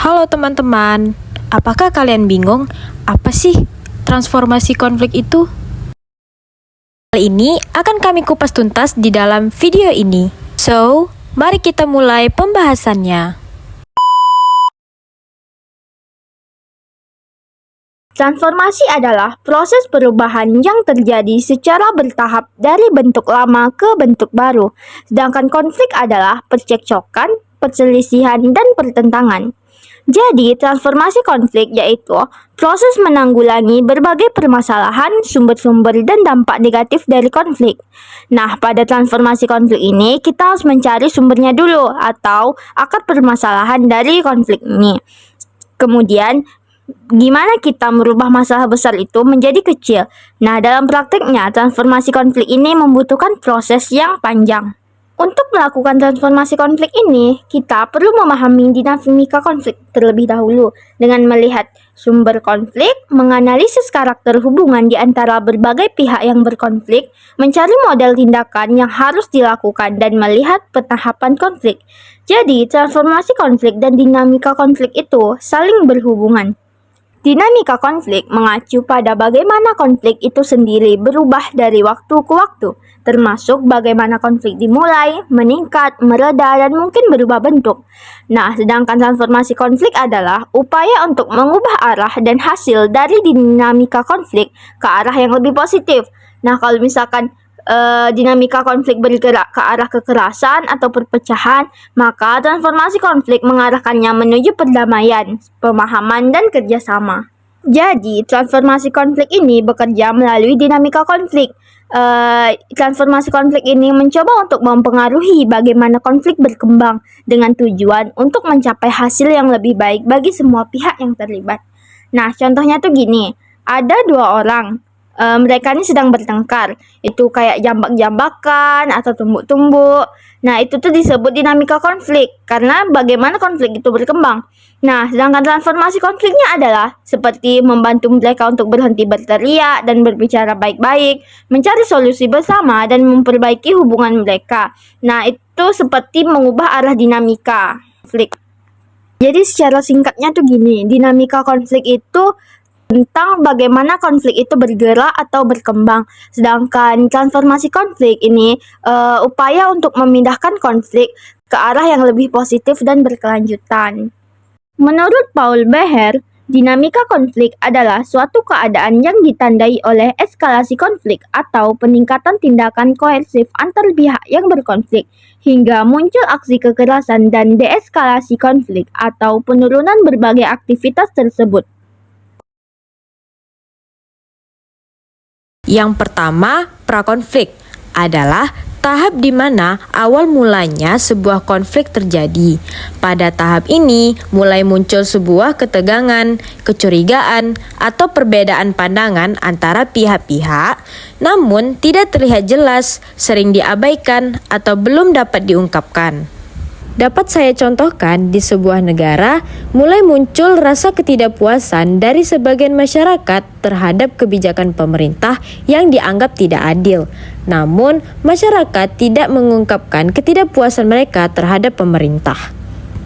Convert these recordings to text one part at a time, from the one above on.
Halo teman-teman, apakah kalian bingung apa sih transformasi konflik itu? Hal ini akan kami kupas tuntas di dalam video ini. So, mari kita mulai pembahasannya. Transformasi adalah proses perubahan yang terjadi secara bertahap dari bentuk lama ke bentuk baru, sedangkan konflik adalah percekcokan, perselisihan, dan pertentangan. Jadi, transformasi konflik yaitu proses menanggulangi berbagai permasalahan, sumber-sumber, dan dampak negatif dari konflik. Nah, pada transformasi konflik ini, kita harus mencari sumbernya dulu atau akar permasalahan dari konflik ini. Kemudian, gimana kita merubah masalah besar itu menjadi kecil? Nah, dalam praktiknya, transformasi konflik ini membutuhkan proses yang panjang. Untuk melakukan transformasi konflik ini, kita perlu memahami dinamika konflik terlebih dahulu dengan melihat sumber konflik, menganalisis karakter hubungan di antara berbagai pihak yang berkonflik, mencari model tindakan yang harus dilakukan, dan melihat pentahapan konflik. Jadi, transformasi konflik dan dinamika konflik itu saling berhubungan. Dinamika konflik mengacu pada bagaimana konflik itu sendiri berubah dari waktu ke waktu, termasuk bagaimana konflik dimulai, meningkat, mereda, dan mungkin berubah bentuk. Nah, sedangkan transformasi konflik adalah upaya untuk mengubah arah dan hasil dari dinamika konflik ke arah yang lebih positif. Nah, kalau misalkan dinamika konflik bergerak ke arah kekerasan atau perpecahan, maka transformasi konflik mengarahkannya menuju perdamaian, pemahaman, dan kerjasama. Jadi, transformasi konflik ini bekerja melalui dinamika konflik. Transformasi konflik ini mencoba untuk mempengaruhi bagaimana konflik berkembang dengan tujuan untuk mencapai hasil yang lebih baik bagi semua pihak yang terlibat. Nah, contohnya tuh gini, ada dua orang. Mereka ini sedang bertengkar, itu kayak jambak-jambakan atau tumbuk-tumbuk. Nah, itu tuh disebut dinamika konflik karena bagaimana konflik itu berkembang. Nah, sedangkan transformasi konfliknya adalah seperti membantu mereka untuk berhenti berteriak dan berbicara baik-baik, mencari solusi bersama dan memperbaiki hubungan mereka. Nah, itu seperti mengubah arah dinamika konflik. Jadi secara singkatnya tuh gini, dinamika konflik itu tentang bagaimana konflik itu bergerak atau berkembang. Sedangkan transformasi konflik ini upaya untuk memindahkan konflik ke arah yang lebih positif dan berkelanjutan. Menurut Paul Beher, dinamika konflik adalah suatu keadaan yang ditandai oleh eskalasi konflik atau peningkatan tindakan koersif antar pihak yang berkonflik hingga muncul aksi kekerasan dan deeskalasi konflik atau penurunan berbagai aktivitas tersebut. Yang pertama, prakonflik adalah tahap di mana awal mulanya sebuah konflik terjadi. Pada tahap ini, mulai muncul sebuah ketegangan, kecurigaan, atau perbedaan pandangan antara pihak-pihak, namun tidak terlihat jelas, sering diabaikan, atau belum dapat diungkapkan. Dapat saya contohkan, di sebuah negara mulai muncul rasa ketidakpuasan dari sebagian masyarakat terhadap kebijakan pemerintah yang dianggap tidak adil. Namun, masyarakat tidak mengungkapkan ketidakpuasan mereka terhadap pemerintah.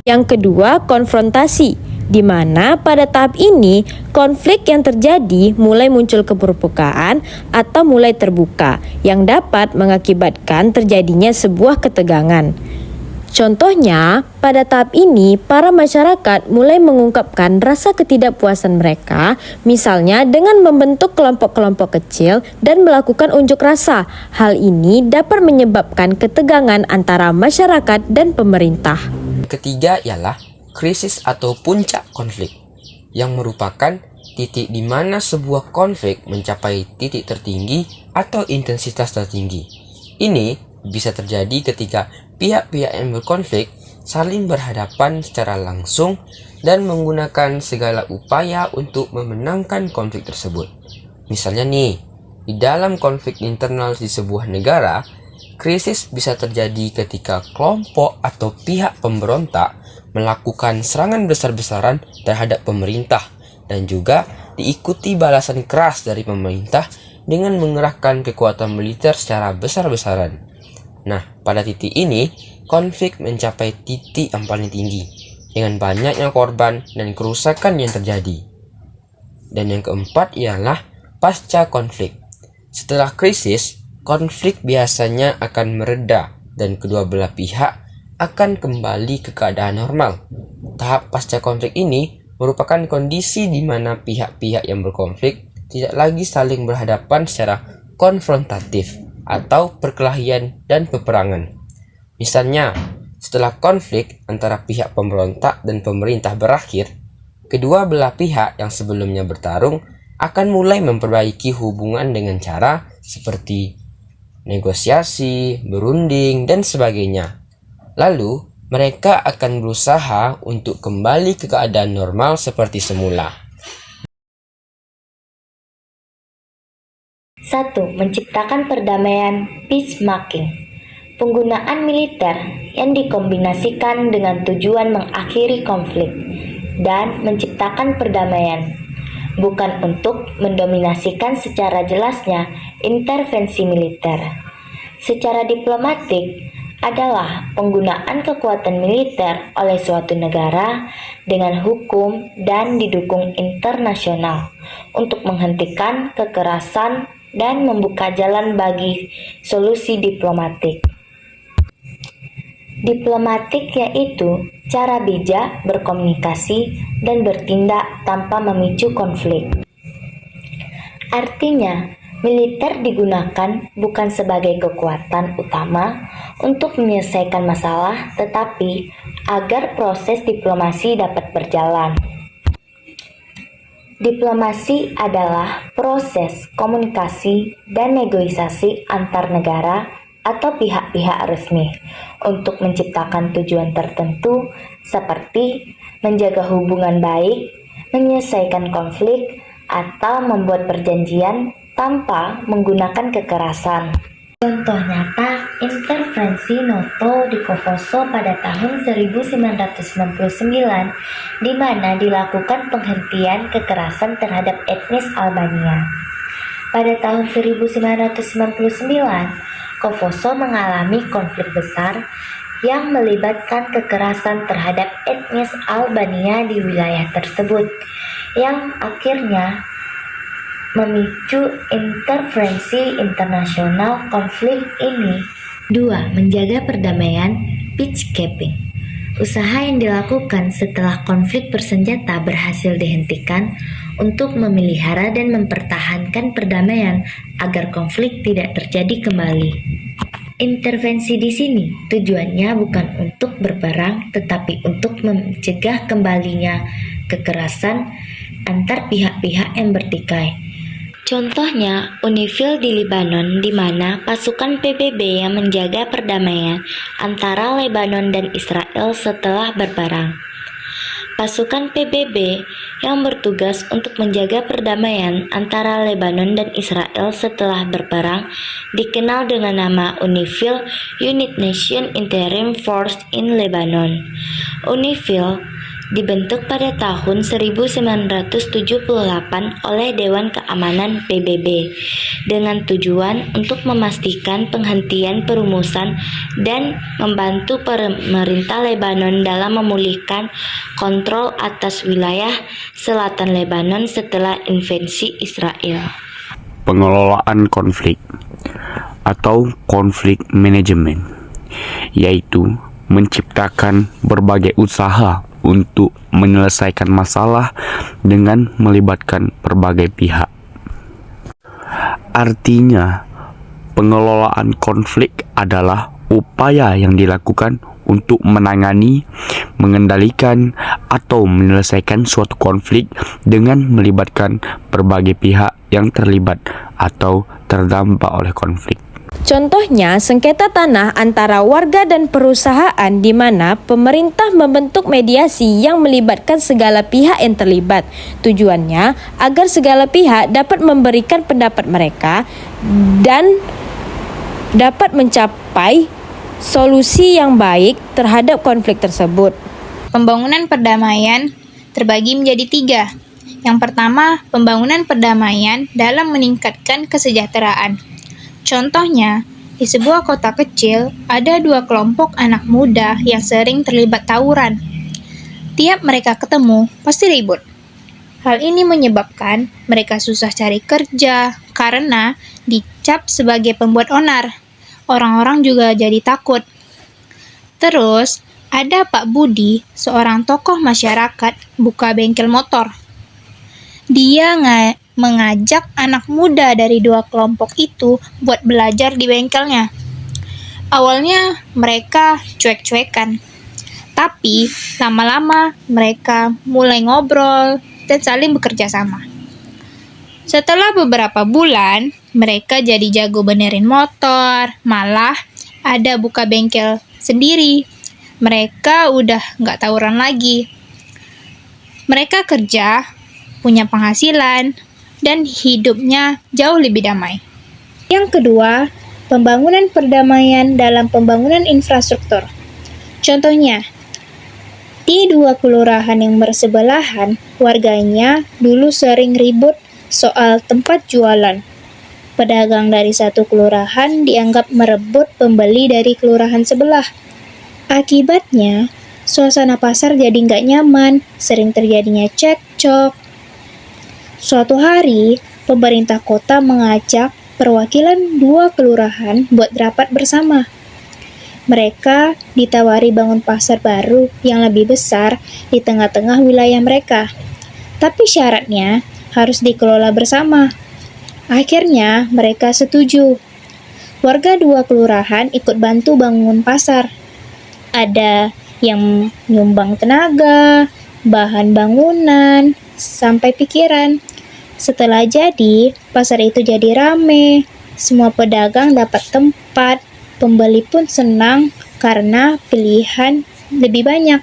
Yang kedua, konfrontasi, di mana pada tahap ini konflik yang terjadi mulai muncul ke permukaan atau mulai terbuka yang dapat mengakibatkan terjadinya sebuah ketegangan. Contohnya, pada tahap ini para masyarakat mulai mengungkapkan rasa ketidakpuasan mereka, misalnya dengan membentuk kelompok-kelompok kecil dan melakukan unjuk rasa. Hal ini dapat menyebabkan ketegangan antara masyarakat dan pemerintah. Ketiga ialah krisis atau puncak konflik, yang merupakan titik di mana sebuah konflik mencapai titik tertinggi atau intensitas tertinggi. Ini bisa terjadi ketika pihak-pihak yang berkonflik saling berhadapan secara langsung dan menggunakan segala upaya untuk memenangkan konflik tersebut. Misalnya nih, di dalam konflik internal di sebuah negara, krisis bisa terjadi ketika kelompok atau pihak pemberontak melakukan serangan besar-besaran terhadap pemerintah dan juga diikuti balasan keras dari pemerintah dengan mengerahkan kekuatan militer secara besar-besaran. Nah, pada titik ini, konflik mencapai titik yang paling tinggi. dengan banyaknya korban dan kerusakan yang terjadi. Dan yang keempat ialah pasca konflik. Setelah krisis, konflik biasanya akan mereda dan kedua belah pihak akan kembali ke keadaan normal. Tahap pasca konflik ini merupakan kondisi di mana pihak-pihak yang berkonflik tidak lagi saling berhadapan secara konfrontatif atau perkelahian dan peperangan. Misalnya, setelah konflik antara pihak pemberontak dan pemerintah berakhir, kedua belah pihak yang sebelumnya bertarung akan mulai memperbaiki hubungan dengan cara seperti negosiasi, berunding, dan sebagainya. Lalu, mereka akan berusaha untuk kembali ke keadaan normal seperti semula. 1. Menciptakan perdamaian peacemaking. Penggunaan militer yang dikombinasikan dengan tujuan mengakhiri konflik dan menciptakan perdamaian, bukan untuk mendominasikan secara jelasnya intervensi militer. Secara diplomatik adalah penggunaan kekuatan militer oleh suatu negara dengan hukum dan didukung internasional untuk menghentikan kekerasan dan membuka jalan bagi solusi diplomatik. Diplomatik yaitu cara bijak berkomunikasi dan bertindak tanpa memicu konflik. Artinya, militer digunakan bukan sebagai kekuatan utama untuk menyelesaikan masalah, tetapi agar proses diplomasi dapat berjalan. Diplomasi adalah proses komunikasi dan negosiasi antar negara atau pihak-pihak resmi untuk menciptakan tujuan tertentu seperti menjaga hubungan baik, menyelesaikan konflik, atau membuat perjanjian tanpa menggunakan kekerasan. Contoh nyata intervensi NATO di Kosovo pada tahun 1999 di mana dilakukan penghentian kekerasan terhadap etnis Albania. Pada tahun 1999, Kosovo mengalami konflik besar yang melibatkan kekerasan terhadap etnis Albania di wilayah tersebut yang akhirnya memicu intervensi internasional konflik ini. 2. Menjaga perdamaian peacekeeping. Usaha yang dilakukan setelah konflik bersenjata berhasil dihentikan untuk memelihara dan mempertahankan perdamaian agar konflik tidak terjadi kembali. Intervensi di sini tujuannya bukan untuk berperang tetapi untuk mencegah kembalinya kekerasan antar pihak-pihak yang bertikai. Contohnya, UNIFIL di Lebanon di mana pasukan PBB yang menjaga perdamaian antara Lebanon dan Israel setelah berperang. Pasukan PBB yang bertugas untuk menjaga perdamaian antara Lebanon dan Israel setelah berperang dikenal dengan nama UNIFIL, United Nations Interim Force in Lebanon. UNIFIL dibentuk pada tahun 1978 oleh Dewan Keamanan PBB dengan tujuan untuk memastikan penghentian perumusan dan membantu pemerintah Lebanon dalam memulihkan kontrol atas wilayah selatan Lebanon setelah invasi Israel. Pengelolaan konflik atau konflik manajemen, yaitu menciptakan berbagai usaha untuk menyelesaikan masalah dengan melibatkan berbagai pihak. Artinya, pengelolaan konflik adalah upaya yang dilakukan untuk menangani, mengendalikan, atau menyelesaikan suatu konflik dengan melibatkan berbagai pihak yang terlibat atau terdampak oleh konflik. Contohnya, sengketa tanah antara warga dan perusahaan di mana pemerintah membentuk mediasi yang melibatkan segala pihak yang terlibat. Tujuannya agar segala pihak dapat memberikan pendapat mereka dan dapat mencapai solusi yang baik terhadap konflik tersebut. Pembangunan perdamaian terbagi menjadi 3. Yang pertama, pembangunan perdamaian dalam meningkatkan kesejahteraan. Contohnya, di sebuah kota kecil ada 2 kelompok anak muda yang sering terlibat tawuran. Setiap mereka ketemu, pasti ribut. Hal ini menyebabkan mereka susah cari kerja karena dicap sebagai pembuat onar. Orang-orang juga jadi takut. Terus, ada Pak Budi, seorang tokoh masyarakat, buka bengkel motor. Dia mengajak anak muda dari dua kelompok itu buat belajar di bengkelnya. Awalnya mereka cuek-cuekan, tapi lama-lama mereka mulai ngobrol dan saling bekerja sama. Setelah beberapa bulan, mereka jadi jago benerin motor, malah ada buka bengkel sendiri. Mereka udah nggak tawuran lagi. Mereka kerja, punya penghasilan, dan hidupnya jauh lebih damai. Yang kedua, pembangunan perdamaian dalam pembangunan infrastruktur. Contohnya, di dua kelurahan yang bersebelahan, warganya dulu sering ribut soal tempat jualan. Pedagang dari satu kelurahan dianggap merebut pembeli dari kelurahan sebelah. Akibatnya, suasana pasar jadi nggak nyaman, sering terjadinya cekcok. Suatu hari, pemerintah kota mengajak perwakilan dua kelurahan buat rapat bersama. Mereka ditawari bangun pasar baru yang lebih besar di tengah-tengah wilayah mereka. Tapi syaratnya harus dikelola bersama. Akhirnya mereka setuju. Warga dua kelurahan ikut bantu bangun pasar. Ada yang nyumbang tenaga, bahan bangunan, sampai pikiran. Setelah jadi, pasar itu jadi rame. Semua pedagang dapat tempat, pembeli pun senang karena pilihan lebih banyak.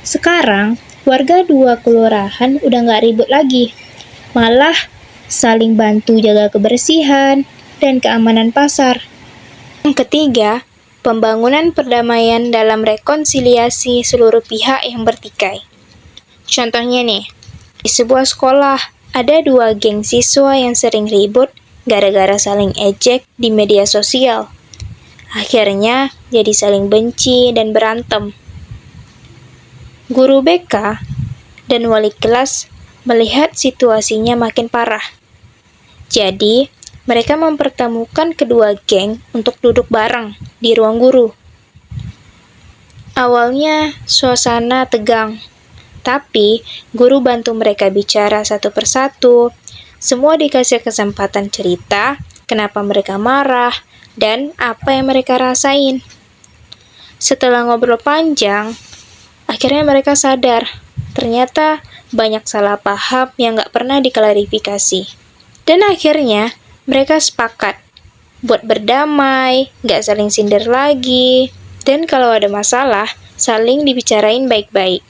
Sekarang, warga dua kelurahan udah nggak ribut lagi. Malah saling bantu jaga kebersihan dan keamanan pasar. Yang ketiga, pembangunan perdamaian dalam rekonsiliasi seluruh pihak yang bertikai. Contohnya nih, di sebuah sekolah, ada dua geng siswa yang sering ribut gara-gara saling ejek di media sosial. Akhirnya jadi saling benci dan berantem. Guru BK dan wali kelas melihat situasinya makin parah. Jadi, mereka mempertemukan kedua geng untuk duduk bareng di ruang guru. Awalnya suasana tegang. Tapi, guru bantu mereka bicara satu persatu. Semua dikasih kesempatan cerita kenapa mereka marah dan apa yang mereka rasain. Setelah ngobrol panjang, akhirnya mereka sadar ternyata banyak salah paham yang gak pernah diklarifikasi. Dan akhirnya mereka sepakat buat berdamai, gak saling sindir lagi, dan kalau ada masalah, saling dibicarain baik-baik.